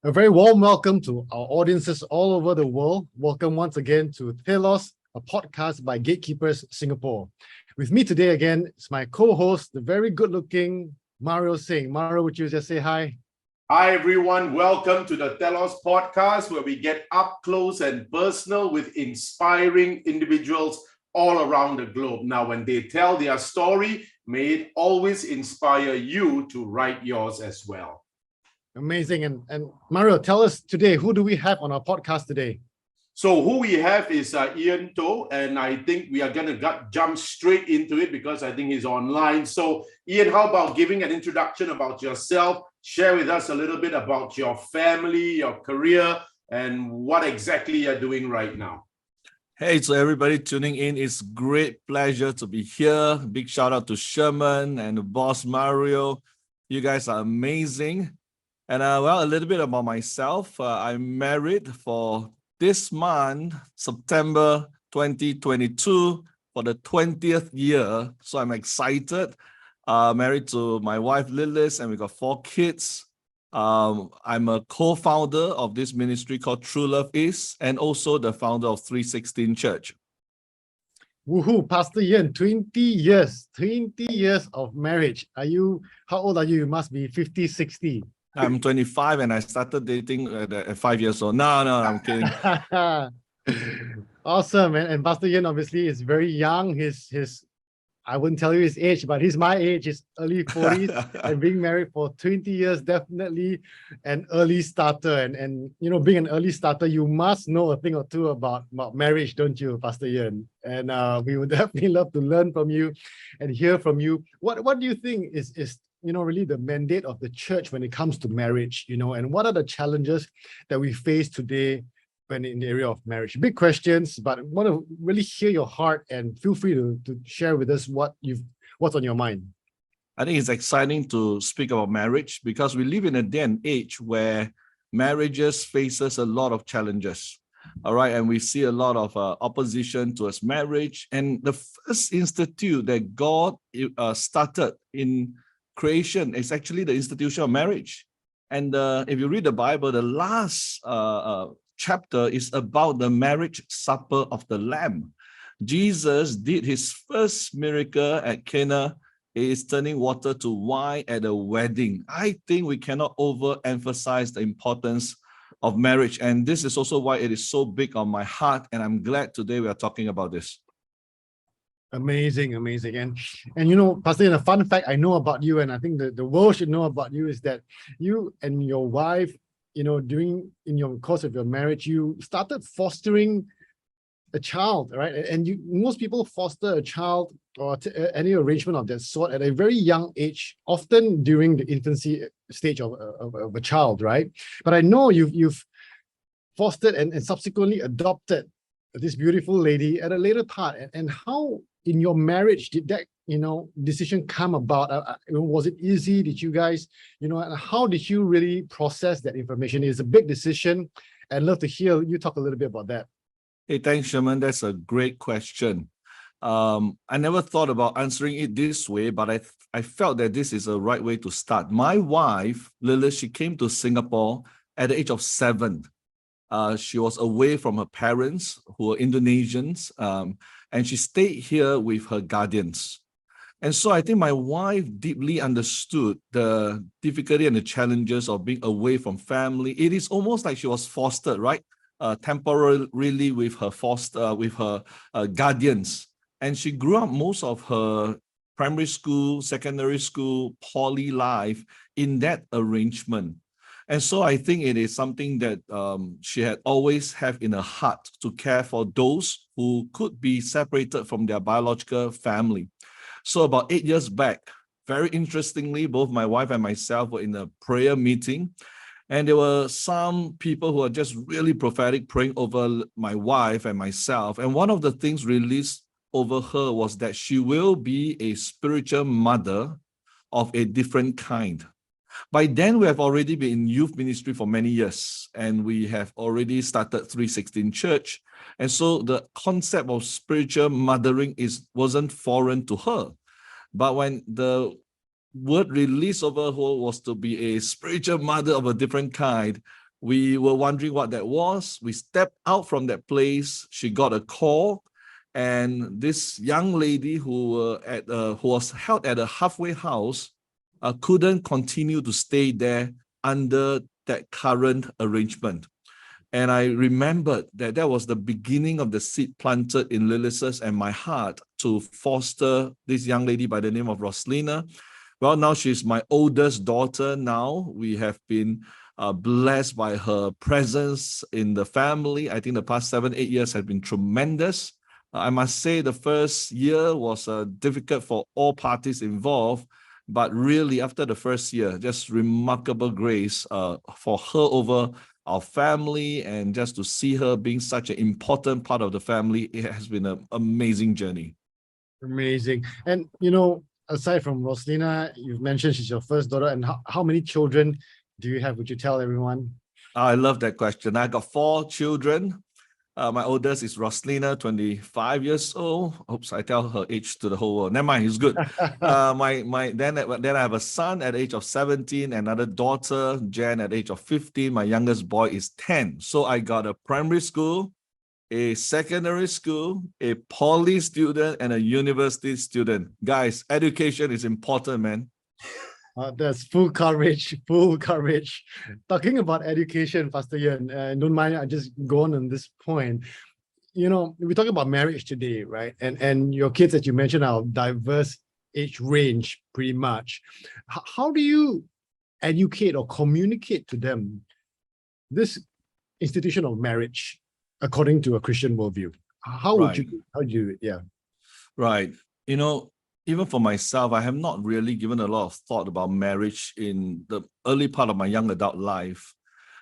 A very warm welcome to our audiences all over the world. Welcome once again to Telos, a podcast by Gatekeepers Singapore. With me today again is my co-host, the very good-looking Mario Singh. Mario, would you just say hi? Hi, everyone. Welcome to the Telos podcast, where we get up close and personal with inspiring individuals all around the globe. Now, when they tell their story, may it always inspire you to write yours as well. Amazing. And Mario, tell us today, who do we have on our podcast today? So who we have is Ian Toh, and I think we are going to jump straight into it because I think he's online. So Ian, how about giving an introduction about yourself? Share with us a little bit about your family, your career, and what exactly you're doing right now. Hey, so everybody tuning in, it's great pleasure to be here. Big shout out to Sherman and the boss Mario. You guys are amazing. And a little bit about myself. I'm married for this month, September 2022, for the 20th year. So I'm excited. Married to my wife, Lilith, and we got 4 kids. I'm a co-founder of this ministry called TrueLove.is, and also the founder of 316 Church. Woohoo, Pastor Ian, 20 years of marriage. How old are you? You must be 50, 60. I'm 25 and I started dating at 5 years old. No, I'm kidding. Awesome. And Pastor Ian obviously is very young. His I wouldn't tell you his age, but he's my age, he's early 40s and being married for 20 years, definitely an early starter. And you know, being an early starter, you must know a thing or two about marriage, don't you, Pastor Ian? And we would definitely love to learn from you and hear from you. What do you think is really the mandate of the church when it comes to marriage, and what are the challenges that we face today when in the area of marriage? Big questions, but I want to really hear your heart, and feel free to share with us what's on your mind. I think it's exciting to speak about marriage because we live in a day and age where marriages faces a lot of challenges. All right, and we see a lot of opposition towards marriage. And the first institute that God started in creation is actually the institution of marriage. And if you read the Bible, the last chapter is about the marriage supper of the Lamb. Jesus did his first miracle at Cana, is turning water to wine at a wedding. I think we cannot overemphasize the importance of marriage. And this is also why it is so big on my heart. And I'm glad today we are talking about this. Amazing. And Pastor Ian, a fun fact I know about you, and I think the world should know about you, is that you and your wife, in your course of your marriage, you started fostering a child, right? And most people foster a child or any arrangement of that sort at a very young age, often during the infancy stage of a child, right? But I know you've fostered and subsequently adopted this beautiful lady at a later part. And how in your marriage did that decision come about? Was it easy? Did you guys, and how did you really process that information? It's a big decision. I'd love to hear you talk a little bit about that. Hey, thanks, Sherman. That's a great question. I never thought about answering it this way, but I felt that this is a right way to start. My wife, Lilith, she came to Singapore at the age of 7. She was away from her parents, who were Indonesians, and she stayed here with her guardians. And so I think my wife deeply understood the difficulty and the challenges of being away from family. It is almost like she was fostered, right? Temporarily with her guardians. And she grew up most of her primary school, secondary school, poly life in that arrangement. And so I think it is something that she had always have in her heart to care for those who could be separated from their biological family. So about 8 years back, very interestingly, both my wife and myself were in a prayer meeting, and there were some people who are just really prophetic praying over my wife and myself. And one of the things released over her was that she will be a spiritual mother of a different kind. By then, we have already been in youth ministry for many years, and we have already started 316 Church. And so the concept of spiritual mothering wasn't foreign to her. But when the word released over her was to be a spiritual mother of a different kind, We were wondering what that was. We stepped out from that place. She got a call, and this young lady who was held at a halfway house couldn't continue to stay there under that current arrangement. And I remembered that that was the beginning of the seed planted in Lilith's and my heart to foster this young lady by the name of Roslina. Well, now she's my oldest daughter now. We have been blessed by her presence in the family. I think the past 7-8 years have been tremendous. I must say the first year was difficult for all parties involved, but really after the first year, just remarkable grace for her over our family, and just to see her being such an important part of the family, it has been an amazing journey. Amazing. And, aside from Roslina, you've mentioned she's your first daughter, and how many children do you have? Would you tell everyone? I love that question. I got 4 children. My oldest is Roslina, 25 years old. Oops, I tell her age to the whole world. Never mind, it's good. Then I have a son at the age of 17, another daughter, Jan, at the age of 15. My youngest boy is 10. So I got a primary school, a secondary school, a poly student, and a university student. Guys, education is important, man. That's full coverage, full coverage. Talking about education, Pastor Ian, don't mind, I just go on this point. We talk about marriage today, right? And your kids that you mentioned are of diverse age range, pretty much. How do you educate or communicate to them this institution of marriage according to a Christian worldview? How would you do it? Yeah. Right. Even for myself, I have not really given a lot of thought about marriage in the early part of my young adult life.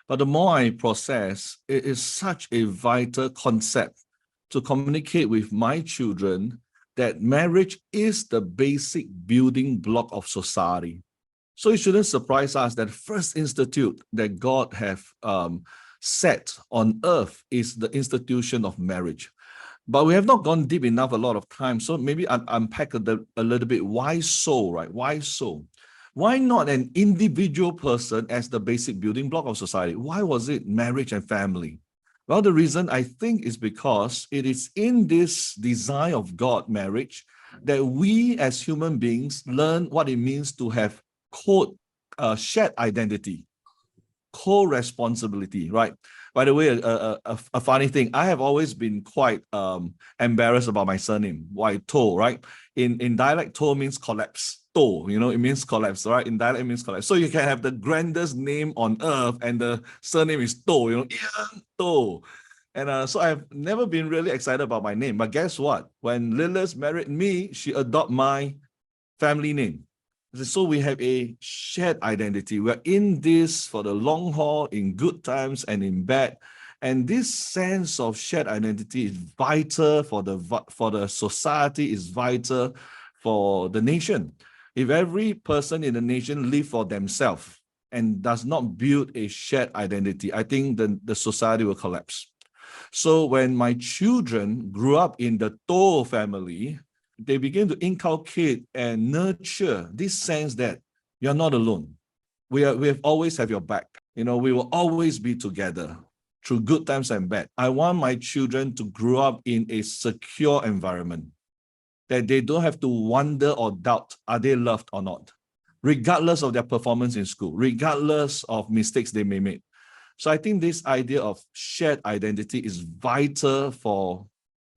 But the more I process, it is such a vital concept to communicate with my children that marriage is the basic building block of society. So it shouldn't surprise us that first institute that God have set on earth is the institution of marriage. But we have not gone deep enough a lot of time. So maybe unpack a little bit. Why so, right? Why so? Why not an individual person as the basic building block of society? Why was it marriage and family? Well, the reason I think is because it is in this design of God, marriage, that we as human beings learn what it means to have shared identity, co-responsibility, right? By the way, a funny thing, I have always been quite embarrassed about my surname, why Toh, right? In dialect, Toh means collapse. Toh, it means collapse, right? In dialect, it means collapse. So you can have the grandest name on earth and the surname is Toh, Ian Toh. And so I've never been really excited about my name. But guess what? When Lilith married me, she adopted my family name. So we have a shared identity. We're in this for the long haul, in good times and in bad. And this sense of shared identity is vital for the society, is vital for the nation. If every person in the nation lives for themselves and does not build a shared identity, I think the society will collapse. So when my children grew up in the Toh family, they begin to inculcate and nurture this sense that you're not alone. We have always have your back. We will always be together through good times and bad. I want my children to grow up in a secure environment, that they don't have to wonder or doubt, are they loved or not, regardless of their performance in school, regardless of mistakes they may make. So I think this idea of shared identity is vital for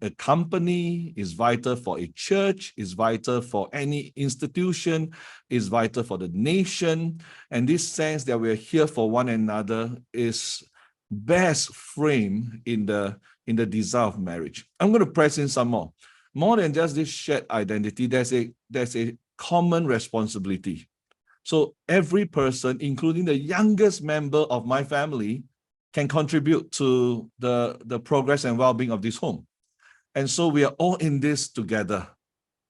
a company, is vital for a church, is vital for any institution, is vital for the nation. And this sense that we're here for one another is best framed in the desire of marriage. I'm going to press in some more. More than just this shared identity, there's a common responsibility. So every person, including the youngest member of my family, can contribute to the progress and well-being of this home. And so we are all in this together.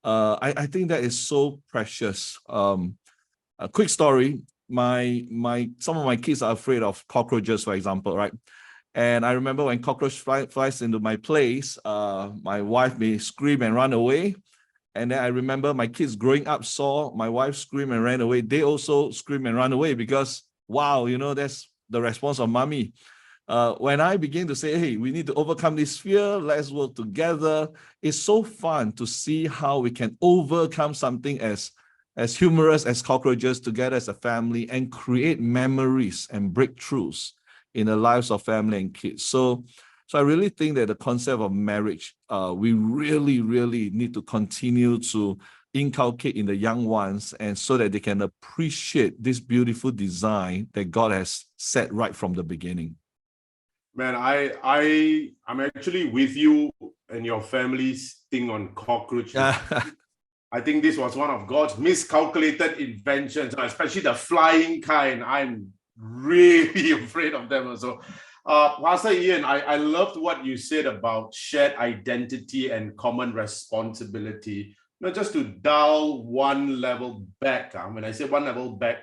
I think that is so precious. A quick story, some of my kids are afraid of cockroaches, for example, right? And I remember when cockroach flies into my place, my wife may scream and run away. And then I remember my kids growing up saw my wife scream and ran away. They also scream and run away because, wow, the response of mommy. When I begin to say, hey, we need to overcome this fear, let's work together, it's so fun to see how we can overcome something as humorous as cockroaches together as a family and create memories and breakthroughs in the lives of family and kids. So I really think that the concept of marriage, we really, really need to continue to inculcate in the young ones, and so that they can appreciate this beautiful design that God has set right from the beginning. Man, I'm actually with you and your family's thing on cockroaches. I think this was one of God's miscalculated inventions, especially the flying kind. I'm really afraid of them also. Pastor Ian, I loved what you said about shared identity and common responsibility. Just to dial one level back, when I say one level back,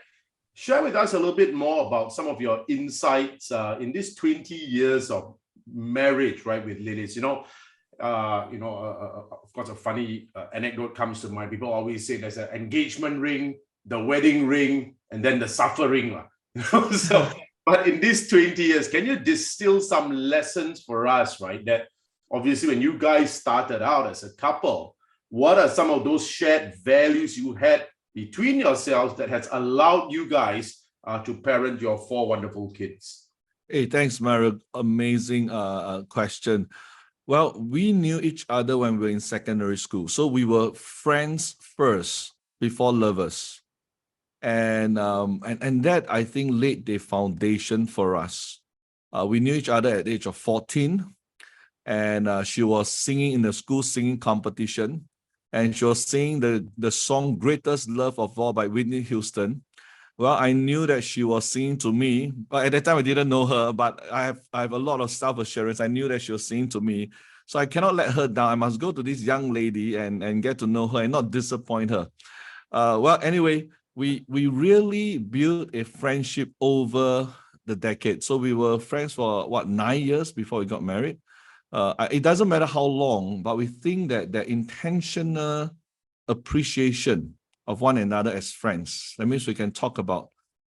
share with us a little bit more about some of your insights in this 20 years of marriage, right, with Lilith. Of course, a funny anecdote comes to mind. People always say there's an engagement ring, the wedding ring, and then the suffering. But in these 20 years, can you distill some lessons for us, right? That obviously when you guys started out as a couple, what are some of those shared values you had between yourselves that has allowed you guys to parent your 4 wonderful kids? Hey, thanks, Mario. Amazing question. Well, we knew each other when we were in secondary school. So we were friends first before lovers. And that, I think, laid the foundation for us. We knew each other at the age of 14. And she was singing in the school singing competition. And she was singing the song Greatest Love of All by Whitney Houston. Well, I knew that she was singing to me, but at that time I didn't know her, but I have a lot of self-assurance. I knew that she was singing to me. So I cannot let her down. I must go to this young lady and get to know her and not disappoint her. Well, anyway, we really built a friendship over the decade. So we were friends for 9 years before we got married. It doesn't matter how long, but we think that the intentional appreciation of one another as friends, that means we can talk about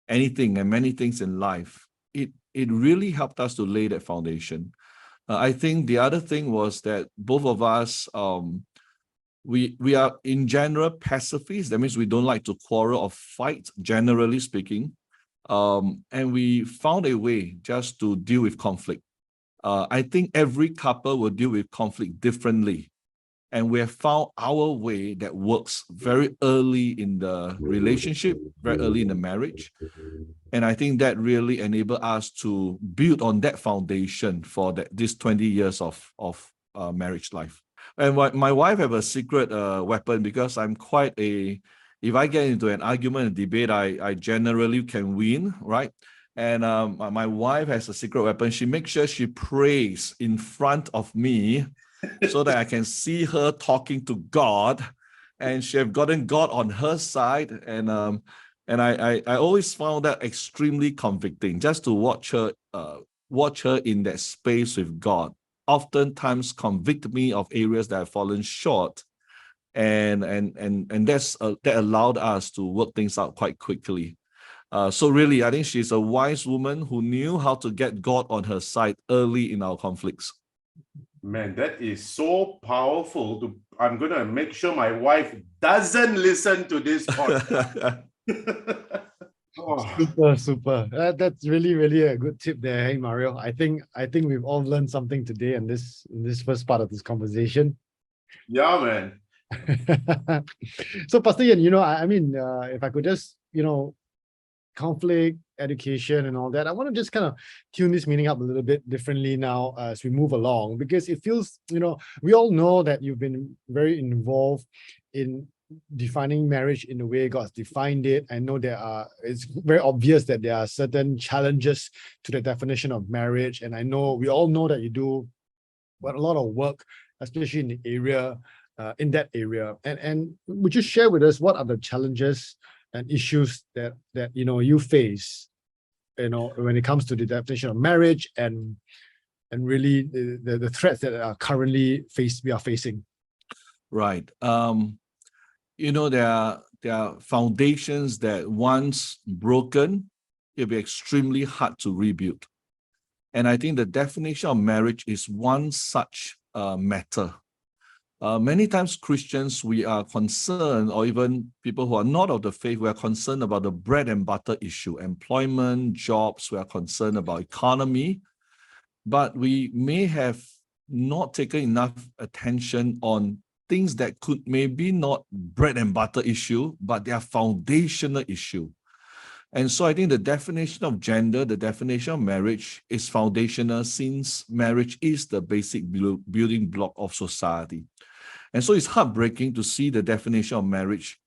anything and many things in life. It really helped us to lay that foundation. I think the other thing was that both of us, we are in general pacifists. That means we don't like to quarrel or fight, generally speaking. And we found a way just to deal with conflict. I think every couple will deal with conflict differently. And we have found our way that works very early in the relationship, very early in the marriage. And I think that really enabled us to build on that foundation for this 20 years of marriage life. And my wife have a secret weapon, because I'm quite if I get into an argument and debate, I generally can win, right? And my wife has a secret weapon. She makes sure she prays in front of me so that I can see her talking to God, and she have gotten God on her side. And I always found that extremely convicting, just to watch her in that space with God. Oftentimes convict me of areas that I've fallen short, and that allowed us to work things out quite quickly. So really, I think she's a wise woman who knew how to get God on her side early in our conflicts. Man, that is so powerful. I'm going to make sure my wife doesn't listen to this podcast. Super. That's really, really a good tip there, hey Mario. I think we've all learned something today in this first part of this conversation. Yeah, man. So, Pastor Ian, if I could just, conflict, education, and all that, I want to just kind of tune this meeting up a little bit differently now as we move along, because it feels, we all know that you've been very involved in defining marriage in the way God's defined it. I know it's very obvious that there are certain challenges to the definition of marriage, and I know we all know that you do a lot of work, especially in the area, in that area. And would you share with us what are the challenges and issues that you face, when it comes to the definition of marriage, and really the threats that are currently we are facing? Right. There are foundations that once broken it'll be extremely hard to rebuild. And I think the definition of marriage is one such matter. Many times Christians, we are concerned, or even people who are not of the faith, we are concerned about the bread and butter issue, employment, jobs, we are concerned about economy, but we may have not taken enough attention on things that could maybe not bread and butter issue, but they are foundational issue. And so I think the definition of gender, the definition of marriage is foundational, since marriage is the basic building block of society. And so it's heartbreaking to see the definition of marriage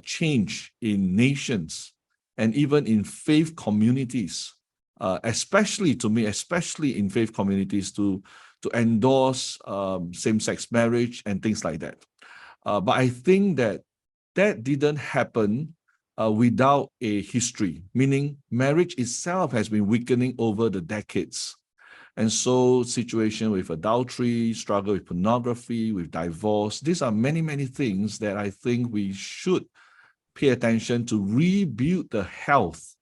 change in nations and even in faith communities, especially in faith communities, to endorse same-sex marriage and things like that. But I think that didn't happen without a history, meaning marriage itself has been weakening over the decades. And so situation with adultery, struggle with pornography, with divorce, these are many, many things that I think we should pay attention to rebuild the health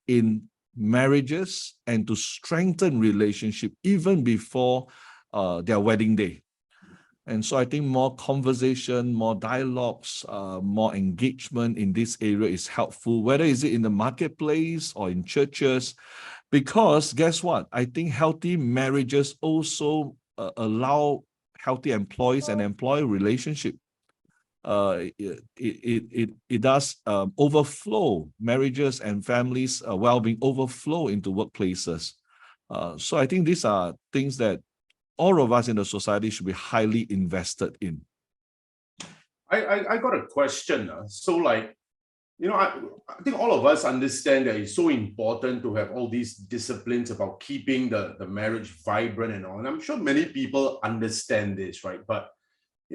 in marriages and to strengthen relationship even before their wedding day. And so I think more conversation, more dialogues, more engagement in this area is helpful, whether is it in the marketplace or in churches. Because guess what? I think healthy marriages also allow healthy employees and employee relationship. It does overflow, marriages and families' well-being overflow into workplaces. So I think these are things that all of us in the society should be highly invested in. I got a question. So like, I think all of us understand that it's so important to have all these disciplines about keeping the marriage vibrant and all. And I'm sure many people understand this, right? But,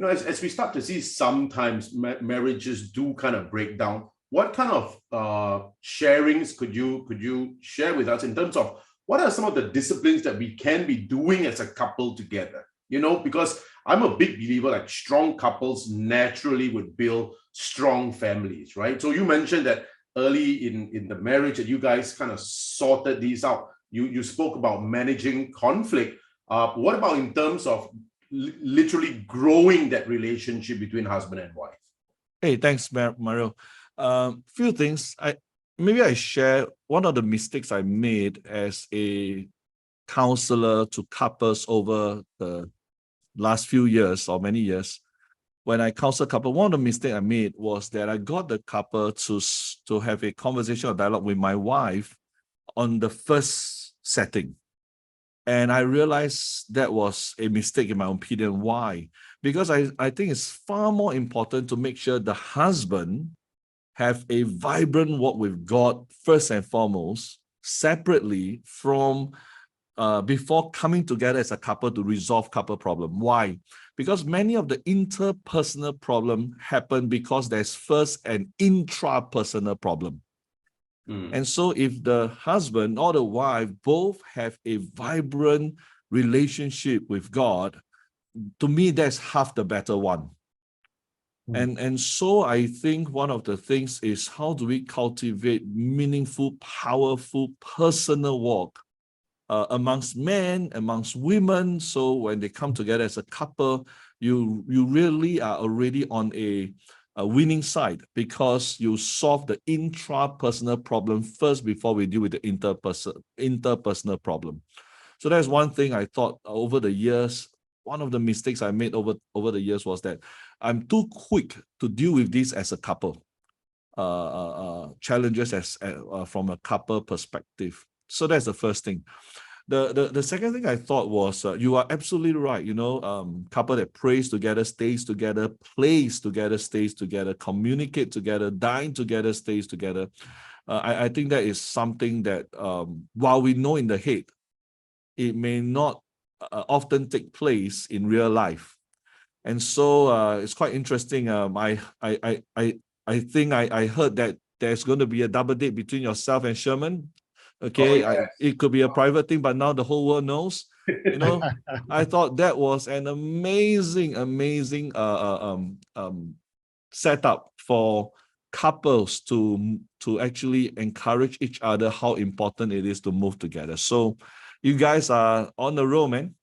as we start to see sometimes marriages do kind of break down, what kind of sharings could you share with us in terms of what are some of the disciplines that we can be doing as a couple together? Because I'm a big believer, like strong couples naturally would build strong families, right? So you mentioned that early in the marriage that you guys kind of sorted these out. You spoke about managing conflict. What about in terms of literally growing that relationship between husband and wife? Hey, thanks, Mario. Few things. Maybe I share one of the mistakes I made as a counselor to couples over the last few years or many years. When I counsel couple, one of the mistakes I made was that I got the couple to have a conversation or dialogue with my wife on the first setting. And I realized that was a mistake in my opinion. Why? Because I think it's far more important to make sure the husband have a vibrant walk with God first and foremost, separately from before coming together as a couple to resolve couple problem. Why? Because many of the interpersonal problem happen because there's first an intrapersonal problem. And so if the husband or the wife both have a vibrant relationship with God, to me, that's half the battle won. And so I think one of the things is, how do we cultivate meaningful, powerful, personal walk amongst men, amongst women? So when they come together as a couple, you really are already on a winning side, because you solve the intrapersonal problem first before we deal with the interpersonal problem. So that's one thing I thought over the years. One of the mistakes I made over the years was that I'm too quick to deal with this as a couple, challenges as from a couple perspective. So that's the first thing. The second thing I thought was, you are absolutely right. Couple that prays together, stays together, plays together, stays together, communicate together, dine together, stays together. I think that is something that, while we know in the head, it may not often take place in real life. And so it's quite interesting. I think I heard that there's going to be a double date between yourself and Sherman. Okay, Oh, yes. it could be a private thing, but now the whole world knows. I thought that was an amazing setup for couples to actually encourage each other how important it is to move together. So you guys are on the road, man.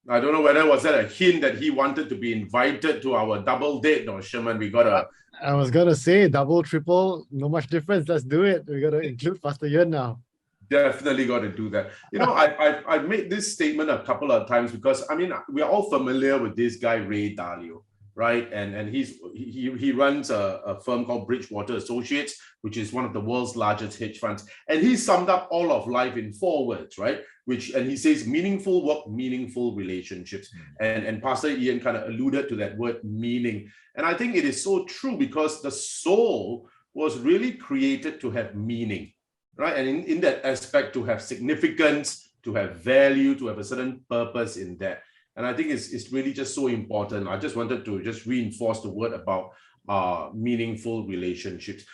I don't know whether was that a hint that he wanted to be invited to our double date. No, Sherman, we got a. I was gonna say double, triple, no much difference. Let's do it. We gotta include Pastor Ian now. Definitely got to do that. You know, I've made this statement a couple of times because I mean we're all familiar with this guy Ray Dalio, right? And he runs a firm called Bridgewater Associates, which is one of the world's largest hedge funds. And he summed up all of life in 4 words, right? And he says meaningful work, meaningful relationships. And Pastor Ian kind of alluded to that word meaning. And I think it is so true because the soul was really created to have meaning. Right. And in that aspect, to have significance, to have value, to have a certain purpose in that. And I think it's really just so important. I just wanted to just reinforce the word about meaningful relationships.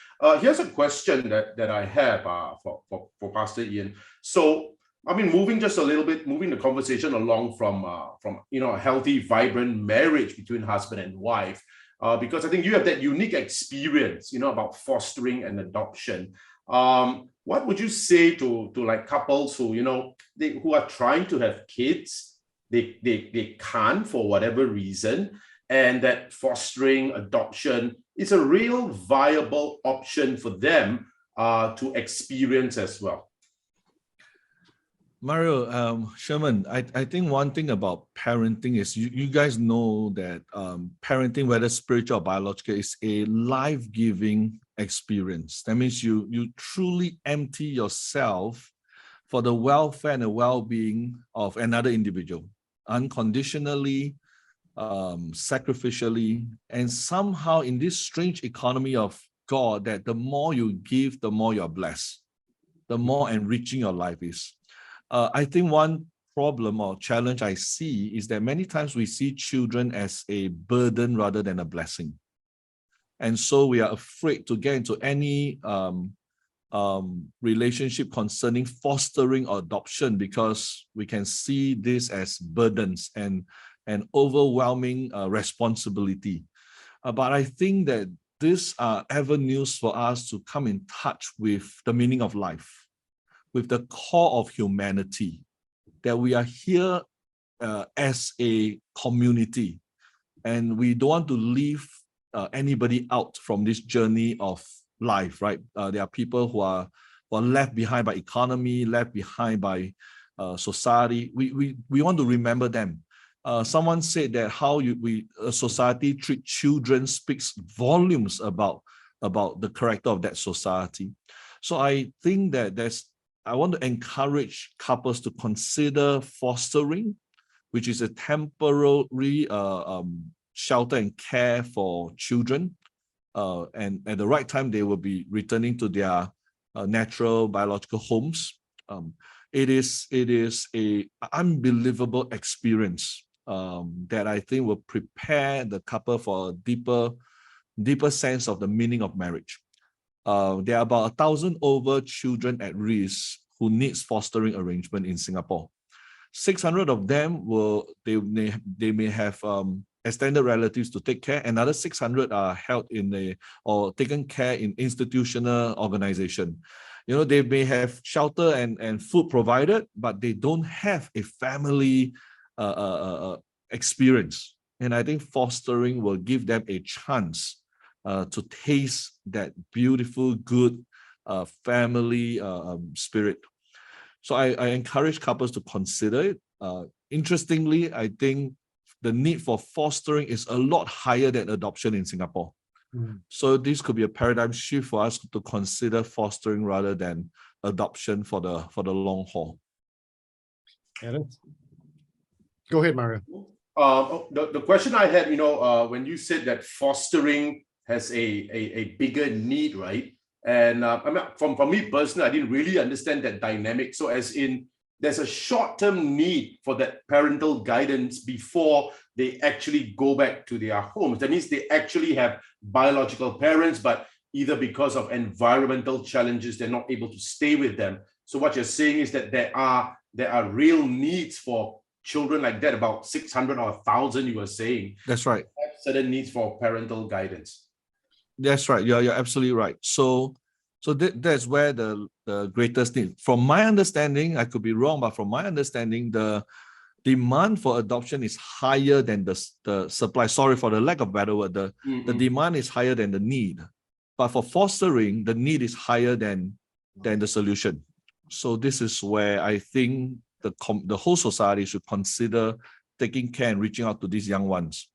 Here's a question that I have for Pastor Ian. So, I mean, moving the conversation along from a healthy, vibrant marriage between husband and wife, because I think you have that unique experience, about fostering and adoption. What would you say to like couples who who are trying to have kids, they can't for whatever reason, and that fostering adoption is a real viable option for them to experience as well? Mario, Sherman, I think one thing about parenting is you guys know that parenting, whether spiritual or biological, is a life-giving experience. That means you truly empty yourself for the welfare and the well-being of another individual, unconditionally, sacrificially, and somehow in this strange economy of God, that the more you give, the more you're blessed, the more enriching your life is. I think one problem or challenge I see is that many times we see children as a burden rather than a blessing. And so we are afraid to get into any relationship concerning fostering or adoption because we can see this as burdens and an overwhelming responsibility. But I think that these are avenues for us to come in touch with the meaning of life, with the core of humanity, that we are here as a community, and we don't want to leave anybody out from this journey of life, right? There are people who are left behind by economy, left behind by society. We want to remember them. Someone said that how a society treat children speaks volumes about the character of that society. So I think that I want to encourage couples to consider fostering, which is a temporary shelter and care for children. And at the right time, they will be returning to their natural biological homes. It is an unbelievable experience that I think will prepare the couple for a deeper sense of the meaning of marriage. There are about 1,000 over children at risk who needs fostering arrangement in Singapore. 600 of them they may have extended relatives to take care. Another 600 are held or taken care in institutional organization. They may have shelter and food provided, but they don't have a family experience. And I think fostering will give them a chance to taste that beautiful, good family spirit. So I encourage couples to consider it. Interestingly, I think the need for fostering is a lot higher than adoption in Singapore. So this could be a paradigm shift for us to consider fostering rather than adoption for the long haul. Go ahead, Mario. The question I had, when you said that fostering has a bigger need, right? And I mean, for me personally, I didn't really understand that dynamic. So as in, there's a short-term need for that parental guidance before they actually go back to their homes. That means they actually have biological parents, but either because of environmental challenges, they're not able to stay with them. So what you're saying is that there are real needs for children like that, about 600 or 1,000, you were saying. That's right. Certain needs for parental guidance. That's right. You're absolutely right. So that's where the greatest need. From my understanding, I could be wrong, but from my understanding, the demand for adoption is higher than the supply. Sorry for the lack of better word. The demand is higher than the need. But for fostering, the need is higher than the solution. So this is where I think the whole society should consider taking care and reaching out to these young ones.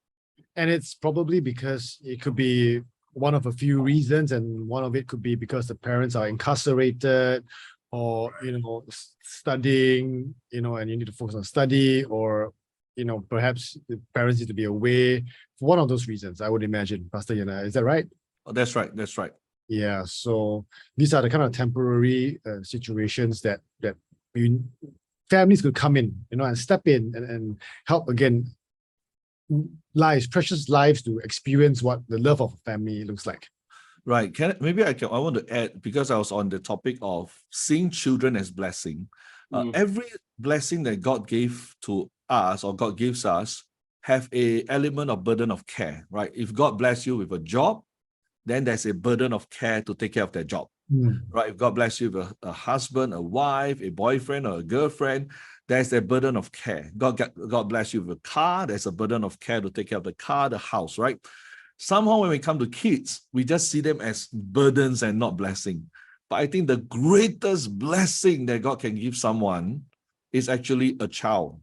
And it's probably because it could be one of a few reasons, and one of it could be because the parents are incarcerated, or studying, and you need to focus on study, or perhaps the parents need to be away. For one of those reasons, I would imagine, Pastor Ian, is that right? Oh, that's right. That's right. Yeah. So these are the kind of temporary situations that families could come in, and step in and help again. Precious lives to experience what the love of a family looks like. Right. I want to add, because I was on the topic of seeing children as blessing. Every blessing that God gave to us, or God gives us, have a element of burden of care, right? If God bless you with a job, then there's a burden of care to take care of that job, right? If God bless you with a husband, a wife, a boyfriend, or a girlfriend, there's a burden of care. God bless you with a car, there's a burden of care to take care of the car, the house, right? Somehow when we come to kids, we just see them as burdens and not blessing. But I think the greatest blessing that God can give someone is actually a child.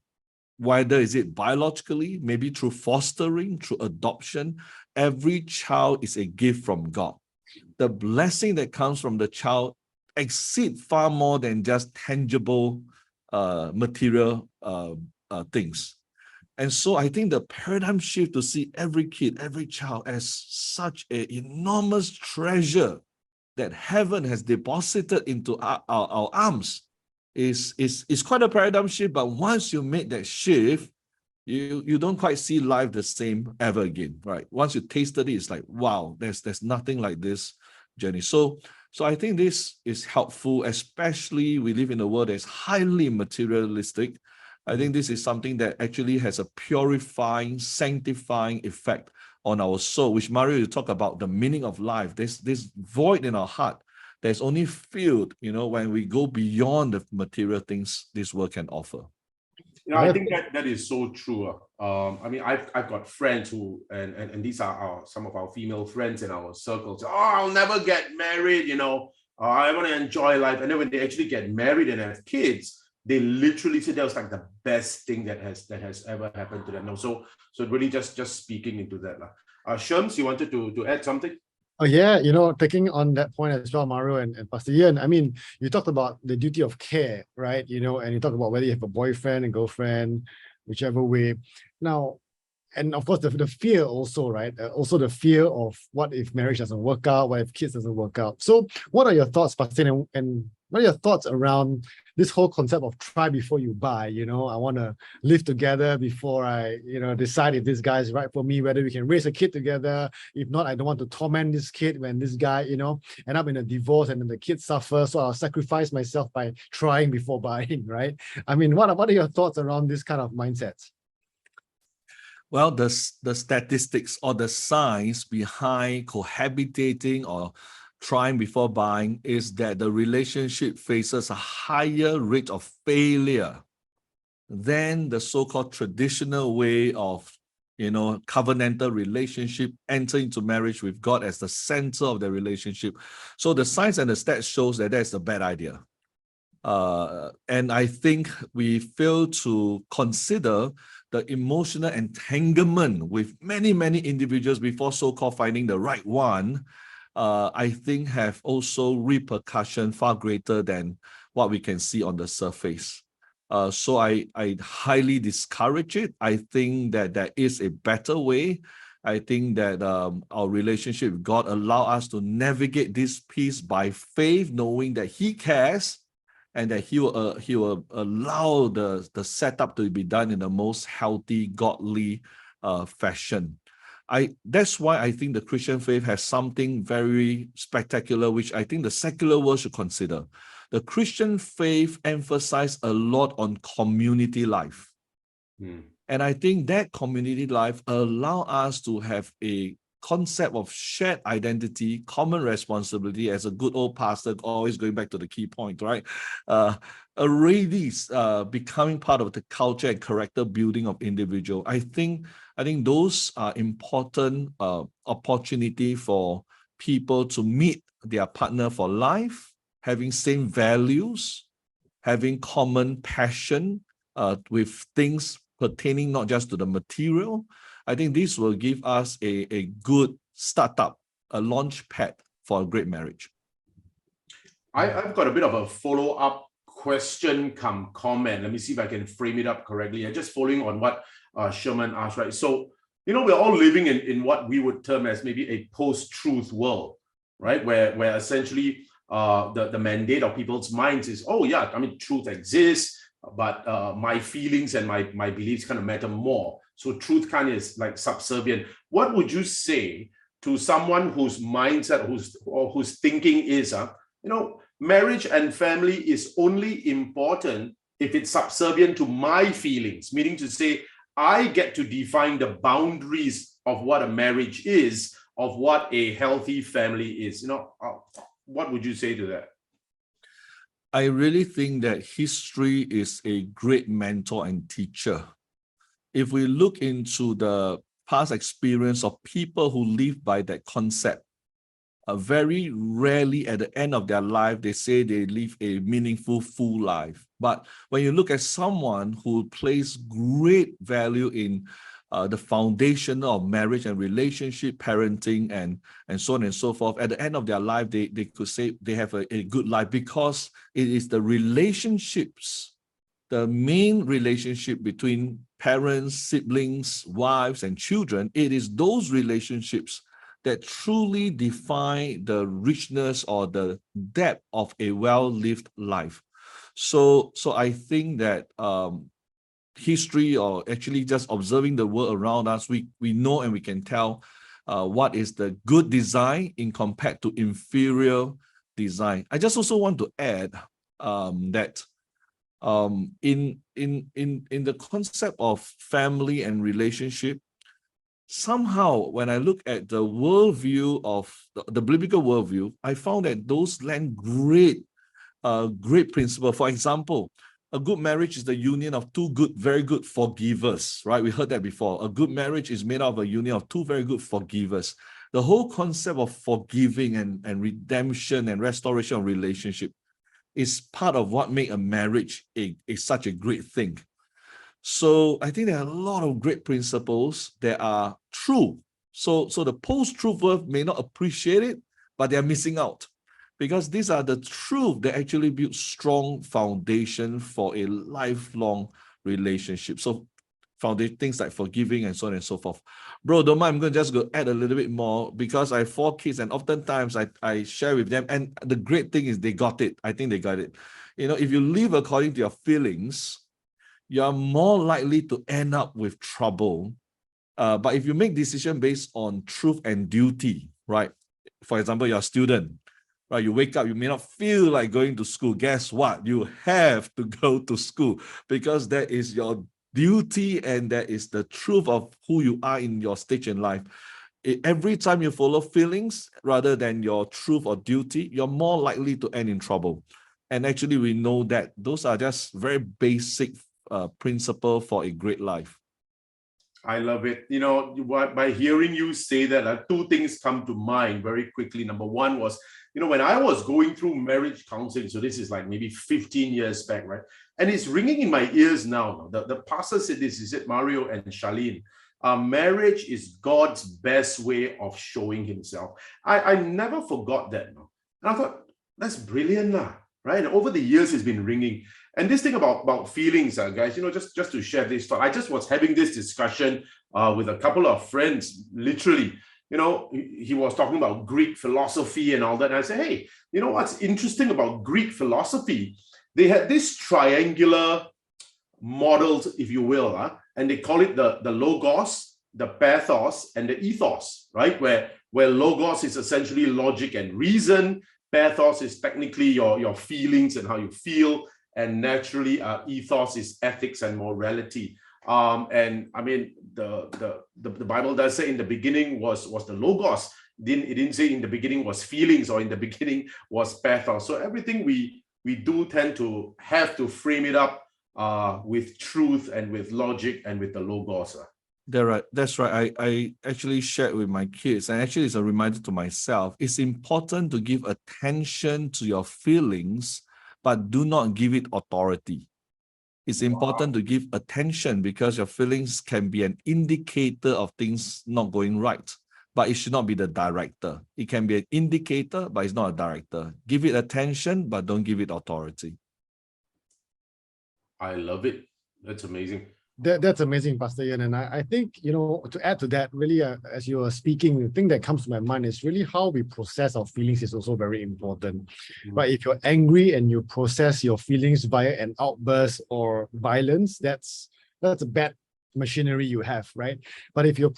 Whether is it biologically, maybe through fostering, through adoption, every child is a gift from God. The blessing that comes from the child exceeds far more than just tangible material things. And so I think the paradigm shift to see every kid, every child as such an enormous treasure that heaven has deposited into our arms is quite a paradigm shift. But once you make that shift, you don't quite see life the same ever again, right? Once you tasted it, it's like, wow, there's nothing like this journey. So I think this is helpful, especially we live in a world that's highly materialistic. I think this is something that actually has a purifying, sanctifying effect on our soul, which Mario, you talk about the meaning of life. There's this void in our heart that's only filled, when we go beyond the material things this world can offer. I think that is so true. I mean, I've got friends who, and these are some of our female friends in our circles. Oh, I'll never get married, I want to enjoy life. And then when they actually get married and have kids, they literally say that was like the best thing that has ever happened to them. No, so really just speaking into that. Sherms, you wanted to add something? Oh yeah, taking on that point as well, Mario and Pastor Ian. I mean, you talked about the duty of care, right? And you talk about whether you have a boyfriend and girlfriend, whichever way. Now, and of course, the fear also, right? Also the fear of what if marriage doesn't work out, what if kids doesn't work out. So what are your thoughts, Pastor Ian, and what are your thoughts around this whole concept of try before you buy? I want to live together before I, decide if this guy is right for me, whether we can raise a kid together. If not, I don't want to torment this kid when this guy, end up in a divorce and then the kids suffer. So I'll sacrifice myself by trying before buying, right? I mean, what are your thoughts around this kind of mindsets? Well, the statistics or the science behind cohabitating or trying before buying is that the relationship faces a higher rate of failure than the so-called traditional way of, covenantal relationship, enter into marriage with God as the center of the relationship. So the science and the stats shows that that's a bad idea. And I think we fail to consider the emotional entanglement with many, many individuals before so-called finding the right one. I think have also repercussion far greater than what we can see on the surface. So I highly discourage it. I think that there is a better way. I think that our relationship with God allow us to navigate this piece by faith, knowing that He cares and that He will allow the setup to be done in the most healthy, godly fashion. That's why I think the Christian faith has something very spectacular, which I think the secular world should consider. The Christian faith emphasizes a lot on community life. And I think that community life allows us to have a concept of shared identity, common responsibility, as a good old pastor, always going back to the key point, right? Already becoming part of the culture and character building of individual. I think those are important opportunity for people to meet their partner for life, having same values, having common passion with things pertaining not just to the material. I think this will give us a good startup, a launch pad for a great marriage. I've got a bit of a follow-up question come comment. Let me see if I can frame it up correctly. And just following on what Sherman asked, right? So, we're all living in what we would term as maybe a post-truth world, right? Where essentially the mandate of people's minds is, oh yeah, truth exists, but my feelings and my beliefs kind of matter more. So truth kind of is like subservient. What would you say to someone whose mindset, whose thinking is, marriage and family is only important if it's subservient to my feelings, meaning to say, I get to define the boundaries of what a marriage is, of what a healthy family is. What would you say to that? I really think that history is a great mentor and teacher. If we look into the past experience of people who live by that concept, very rarely at the end of their life, they say they live a meaningful, full life. But when you look at someone who places great value in the foundation of marriage and relationship, parenting, and so on and so forth, at the end of their life, they could say they have a good life, because it is the relationships, the main relationship between parents, siblings, wives, and children. It is those relationships that truly define the richness or the depth of a well-lived life. So I think that history, or actually just observing the world around us, we know and we can tell what is the good design in compared to inferior design. I just also want to add that in the concept of family and relationship, somehow when I look at the worldview of the biblical worldview, I found that those lend great principle. For example, a good marriage is the union of two very good forgivers, right? We heard that before. A good marriage is made out of a union of two very good forgivers. The whole concept of forgiving and redemption and restoration of relationship is part of what makes a marriage such a great thing. So I think there are a lot of great principles that are true. So the post-truth world may not appreciate it, but they're missing out, because these are the truth that actually build strong foundation for a lifelong relationship. So things like forgiving and so on and so forth. Bro, don't mind, I'm going to just go add a little bit more, because I have 4 kids and oftentimes I share with them, and the great thing is they got it. I think they got it. If you live according to your feelings, you're more likely to end up with trouble. But if you make decisions based on truth and duty, right? For example, you're a student, right? You wake up, you may not feel like going to school. Guess what? You have to go to school, because that is your duty and that is the truth of who you are in your stage in life. Every time you follow feelings rather than your truth or duty, you're more likely to end in trouble. And actually, we know that those are just very basic principle for a great life. I love it. By hearing you say that, 2 things come to mind very quickly. Number one was, when I was going through marriage counseling, so this is like maybe 15 years back, right? And it's ringing in my ears now. The pastor said this, he said, Mario and Charlene, marriage is God's best way of showing himself. I never forgot that. No? And I thought, that's brilliant, right? And over the years, it's been ringing. And this thing about feelings, guys, just to share this thought, I just was having this discussion with a couple of friends, literally. He was talking about Greek philosophy and all that. And I said, hey, what's interesting about Greek philosophy? They had this triangular model, if you will, and they call it the logos, the pathos, and the ethos, right? Where logos is essentially logic and reason. Pathos is technically your feelings and how you feel. And naturally, ethos is ethics and morality. And I mean, the Bible does say in the beginning was the Logos. It didn't say in the beginning was feelings or in the beginning was pathos. So everything we do tend to have to frame it up with truth and with logic and with the Logos. That's right. I actually shared with my kids, and actually it's a reminder to myself. It's important to give attention to your feelings, but do not give it authority. It's important to give attention because your feelings can be an indicator of things not going right, but it should not be the director. It can be an indicator, but it's not a director. Give it attention, but don't give it authority. I love it. That's amazing. That's amazing, Pastor Ian. And I think, to add to that, really, as you are speaking, the thing that comes to my mind is really how we process our feelings is also very important. But if you're angry and you process your feelings via an outburst or violence, that's a bad machinery you have, right? But if you're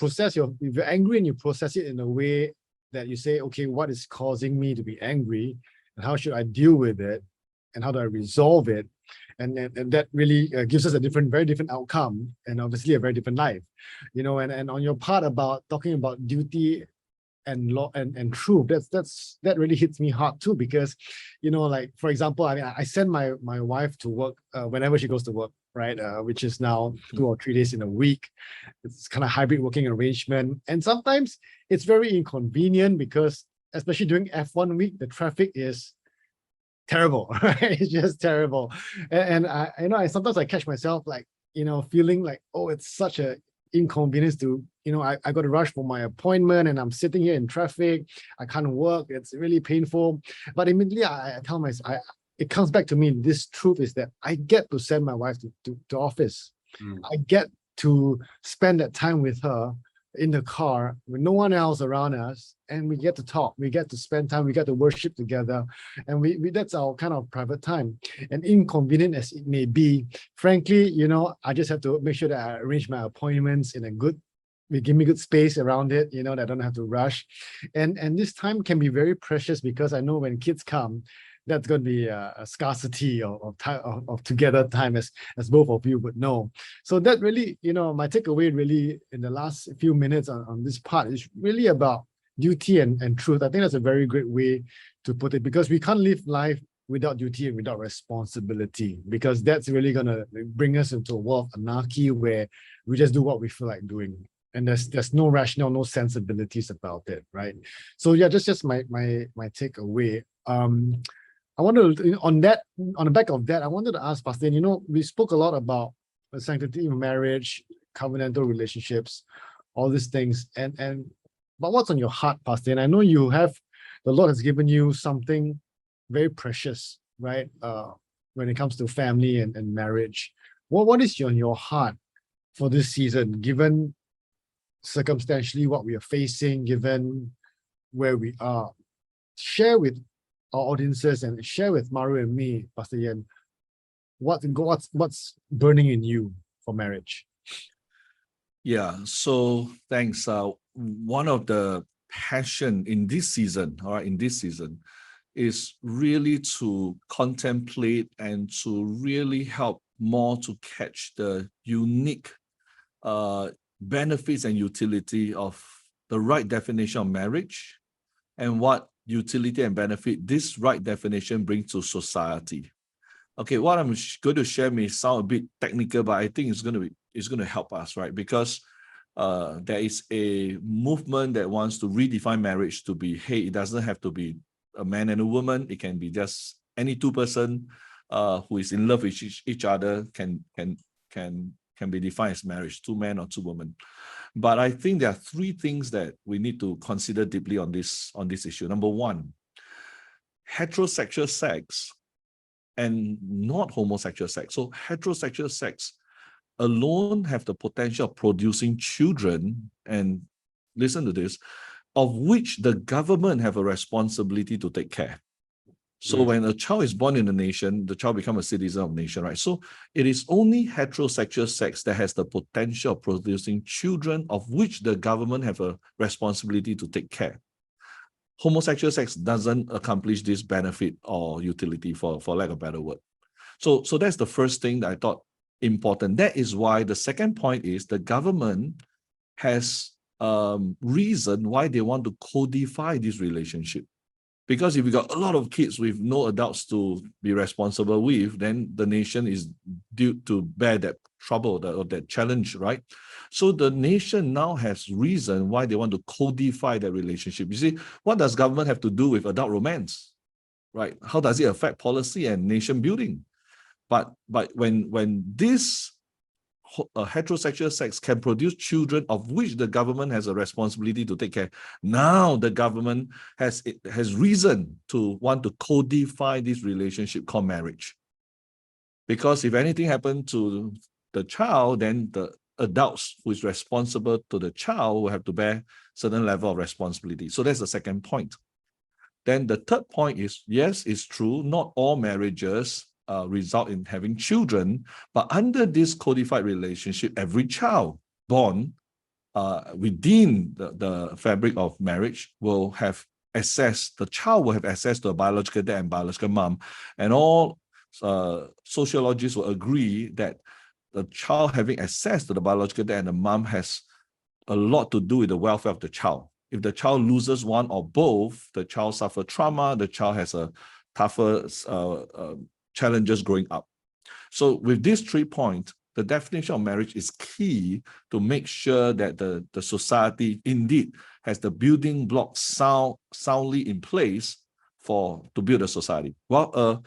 angry and you process it in a way that you say, okay, what is causing me to be angry, and how should I deal with it, and how do I resolve it? And that really gives us a very different outcome, and obviously a very different life, and on your part about talking about duty and law and truth, that really hits me hard too, because like, for example, I mean, I send my wife to work whenever she goes to work, right, which is now 2 or 3 days in a week. It's kind of hybrid working arrangement, and sometimes it's very inconvenient because especially during F1 week, the traffic is terrible, right? It's just terrible. And I sometimes I catch myself like, feeling like, oh, it's such a inconvenience to, I got to rush for my appointment and I'm sitting here in traffic. I can't work. It's really painful. But immediately I tell myself, it comes back to me. This truth is that I get to send my wife to office. I get to spend that time with her in the car with no one else around us, and we get to talk, we get to spend time, we get to worship together, and we that's our kind of private time. And inconvenient as it may be, frankly, I just have to make sure that I arrange my appointments in a good, give me good space around it, that I don't have to rush. And this time can be very precious, because I know when kids come, that's going to be a scarcity of time, of together time, as both of you would know. So that really, my takeaway really in the last few minutes on this part is really about duty and truth. I think that's a very great way to put it, because we can't live life without duty and without responsibility, because that's really going to bring us into a world of anarchy where we just do what we feel like doing. And there's no rationale, no sensibilities about it, right? So yeah, just my takeaway. I wanted to, on the back of that, I wanted to ask Pastor, we spoke a lot about the sanctity of marriage, covenantal relationships, all these things. But what's on your heart, Pastor? And I know the Lord has given you something very precious, right? When it comes to family and marriage. What is on your heart for this season, given circumstantially what we are facing, given where we are? Share with our audiences and share with Mario and me, Pastor Ian, what's burning in you for marriage? Yeah, so thanks. One of the passion in this season, is really to contemplate and to really help more to catch the unique benefits and utility of the right definition of marriage, and what utility and benefit this right definition brings to society. Okay, what I'm going to share may sound a bit technical, but I think it's going to help us, right? Because there is a movement that wants to redefine marriage to be, hey, it doesn't have to be a man and a woman. It can be just any two person who is in love with each other can be defined as marriage, two men or two women. But I think there are three things that we need to consider deeply on this issue. Number one, heterosexual sex and not homosexual sex. So heterosexual sex alone have the potential of producing children, and listen to this, of which the government have a responsibility to take care. So when a child is born in a nation, the child becomes a citizen of the nation, right? So it is only heterosexual sex that has the potential of producing children of which the government have a responsibility to take care. Homosexual sex doesn't accomplish this benefit or utility, for lack of a better word. So that's the first thing that I thought important. That is why the second point is the government has reason why they want to codify this relationship. Because if you got a lot of kids with no adults to be responsible with, then the nation is due to bear that trouble or that challenge, right? So the nation now has reason why they want to codify that relationship. You see, what does government have to do with adult romance, right? How does it affect policy and nation building? But when this heterosexual sex can produce children of which the government has a responsibility to take care, now the government has reason to want to codify this relationship called marriage. Because if anything happened to the child, then the adults who is responsible to the child will have to bear certain level of responsibility. So that's the second point. Then the third point is, yes, it's true, not all marriages result in having children, but under this codified relationship, every child born within the fabric of marriage will have access, the child will have access to a biological dad and biological mom, and all sociologists will agree that the child having access to the biological dad and the mom has a lot to do with the welfare of the child. If the child loses one or both, the child suffers trauma, the child has a tougher challenges growing up. So with these 3 points, the definition of marriage is key to make sure that the society indeed has the building blocks soundly in place to build a society. While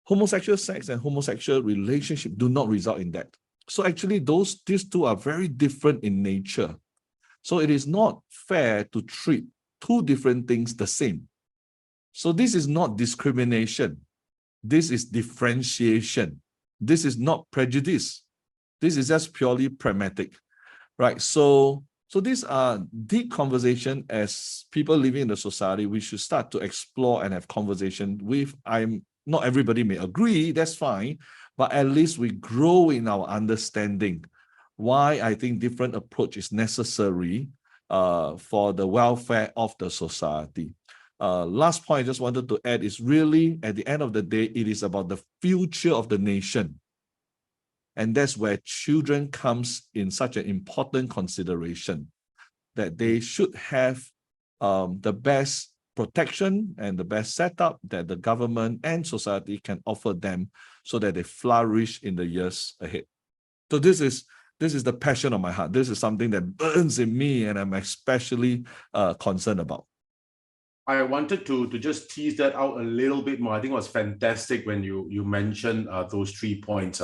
homosexual sex and homosexual relationship do not result in that. So actually these two are very different in nature. So it is not fair to treat two different things the same. So this is not discrimination. This is differentiation. This is not prejudice. This is just purely pragmatic, right? So these are deep conversation as people living in the society. We should start to explore and have conversation with. Not everybody may agree, that's fine, but at least we grow in our understanding why I think different approach is necessary for the welfare of the society. Last point I just wanted to add is really, at the end of the day, it is about the future of the nation. And that's where children comes in such an important consideration, that they should have the best protection and the best setup that the government and society can offer them so that they flourish in the years ahead. So this is the passion of my heart. This is something that burns in me and I'm especially concerned about. I wanted to just tease that out a little bit more. I think it was fantastic when you mentioned those 3 points,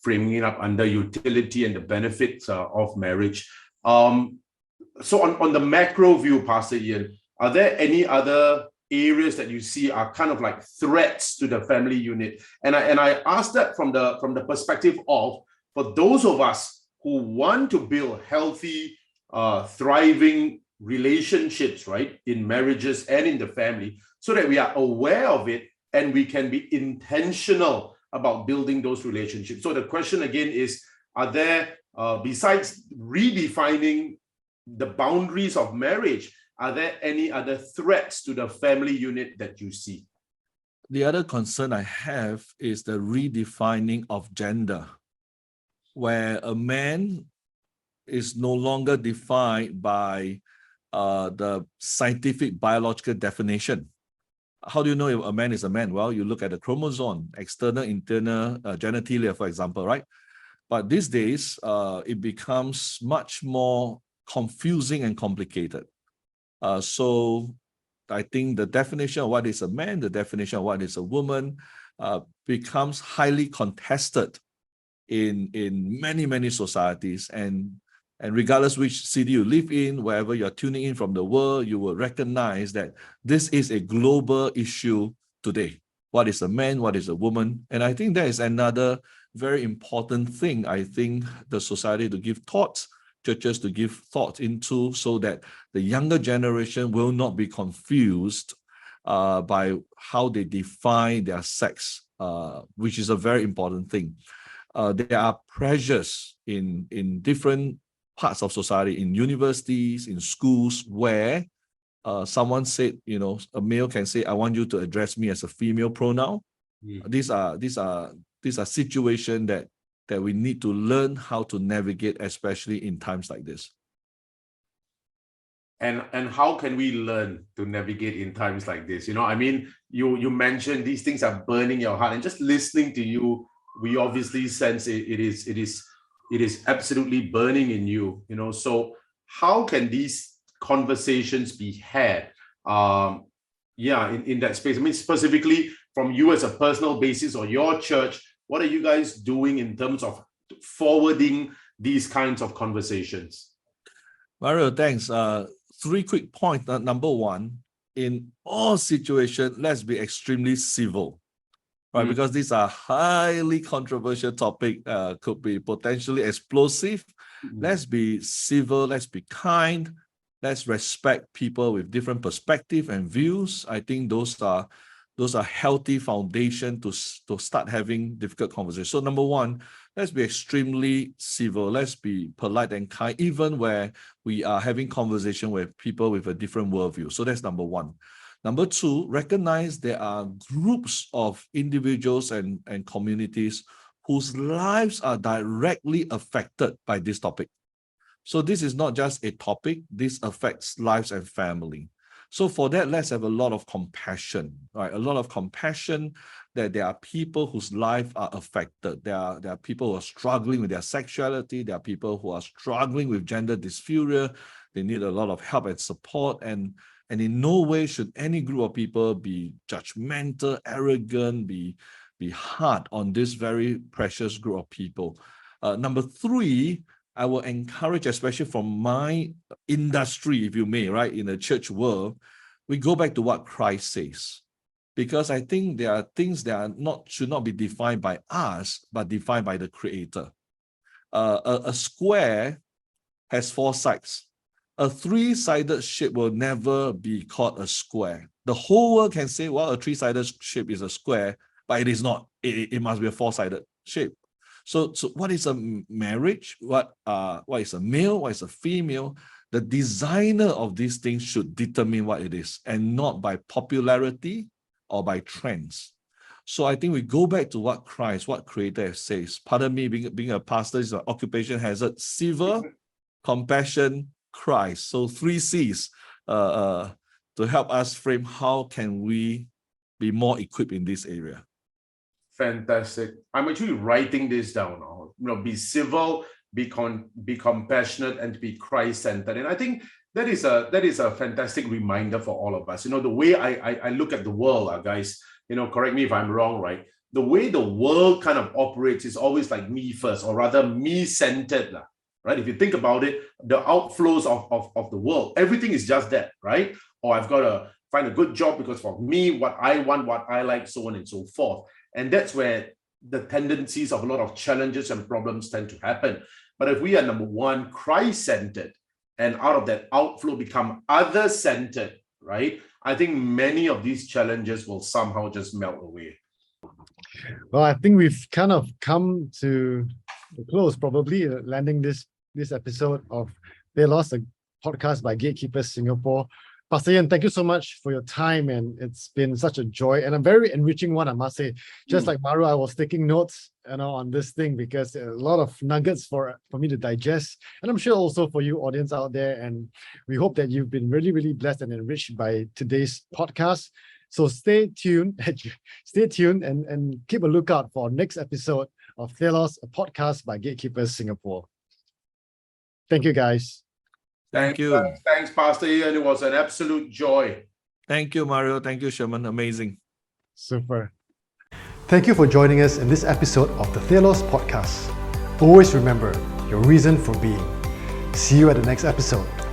framing it up under utility and the benefits of marriage. So on the macro view, Pastor Ian, are there any other areas that you see are kind of like threats to the family unit? And I ask that from the perspective of, for those of us who want to build healthy, thriving relationships, right, in marriages and in the family, so that we are aware of it and we can be intentional about building those relationships. So the question again is, are there, besides redefining the boundaries of marriage, are there any other threats to the family unit that you see? The other concern I have is the redefining of gender, where a man is no longer defined by the scientific biological definition. How do you know if a man is a man? Well, you look at the chromosome, external, internal, genitalia, for example, right? But these days, it becomes much more confusing and complicated. So I think the definition of what is a man, the definition of what is a woman, becomes highly contested in many societies. And regardless which city you live in, wherever you're tuning in from the world, you will recognize that this is a global issue today. What is a man? What is a woman? And I think that is another very important thing, I think the society to give thoughts, churches to give thought into, so that the younger generation will not be confused by how they define their sex, which is a very important thing. There are pressures in different parts of society, in universities, in schools, where someone said, a male can say, I want you to address me as a female pronoun. These are situations that that we need to learn how to navigate, especially in times like this. And how can we learn to navigate in times like this? I mean, you mentioned these things are burning your heart, and just listening to you, we obviously sense it is absolutely burning in you. So how can these conversations be had? In that space. I mean, specifically from you as a personal basis or your church, what are you guys doing in terms of forwarding these kinds of conversations? Mario, thanks. 3 quick points. Number one, in all situations, let's be extremely civil, right? Because these are highly controversial topic, could be potentially explosive. Let's be civil, let's be kind, let's respect people with different perspectives and views. I think those are healthy foundation to start having difficult conversations. So number one, let's be extremely civil. Let's be polite and kind, even where we are having conversation with people with a different worldview. So that's number one. Number two, recognize there are groups of individuals and communities whose lives are directly affected by this topic. So this is not just a topic, this affects lives and family. So for that, let's have a lot of compassion, right? A lot of compassion that there are people whose lives are affected. There are people who are struggling with their sexuality. There are people who are struggling with gender dysphoria. They need a lot of help and support. And in no way should any group of people be judgmental, arrogant, be hard on this very precious group of people. Number three, I will encourage, especially from my industry, if you may, right, in the church world, we go back to what Christ says. Because I think there are things that should not be defined by us, but defined by the Creator. A square has 4 sides. A 3-sided shape will never be called a square. The whole world can say, well, a 3-sided shape is a square, but it is not. It must be a 4-sided shape. So what is a marriage? What is a male? What is a female? The designer of these things should determine what it is, and not by popularity or by trends. So I think we go back to what Christ, what Creator says. Pardon me, being a pastor is an occupation hazard. Civil, compassion, Christ. So 3 C's to help us frame how can we be more equipped in this area. Fantastic. I'm actually writing this down now. Be civil, be compassionate, and to be Christ-centered. And I think that is a fantastic reminder for all of us. The way I look at the world, guys, correct me if I'm wrong, right? The way the world kind of operates is always like me first, or rather me-centered, right? If you think about it, the outflows of the world, everything is just that, right? Or I've got to find a good job because for me, what I want, what I like, so on and so forth. And that's where the tendencies of a lot of challenges and problems tend to happen. But if we are, number one, Christ-centered, and out of that outflow become other-centered, right? I think many of these challenges will somehow just melt away. Well, I think we've kind of come to the close, probably landing this episode of Telos, a podcast by Gatekeepers Singapore. Pastor Ian, thank you so much for your time, and it's been such a joy and a very enriching one, I must say. Just like Mario, I was taking notes, on this thing because a lot of nuggets for me to digest, and I'm sure also for you audience out there. And we hope that you've been really, really blessed and enriched by today's podcast. So stay tuned, and keep a lookout for our next episode of Telos, a podcast by Gatekeepers Singapore. Thank you, guys. Thank you. Thanks, Pastor Ian. It was an absolute joy. Thank you, Mario. Thank you, Sherman. Amazing. Super. Thank you for joining us in this episode of the Telos podcast. Always remember your reason for being. See you at the next episode.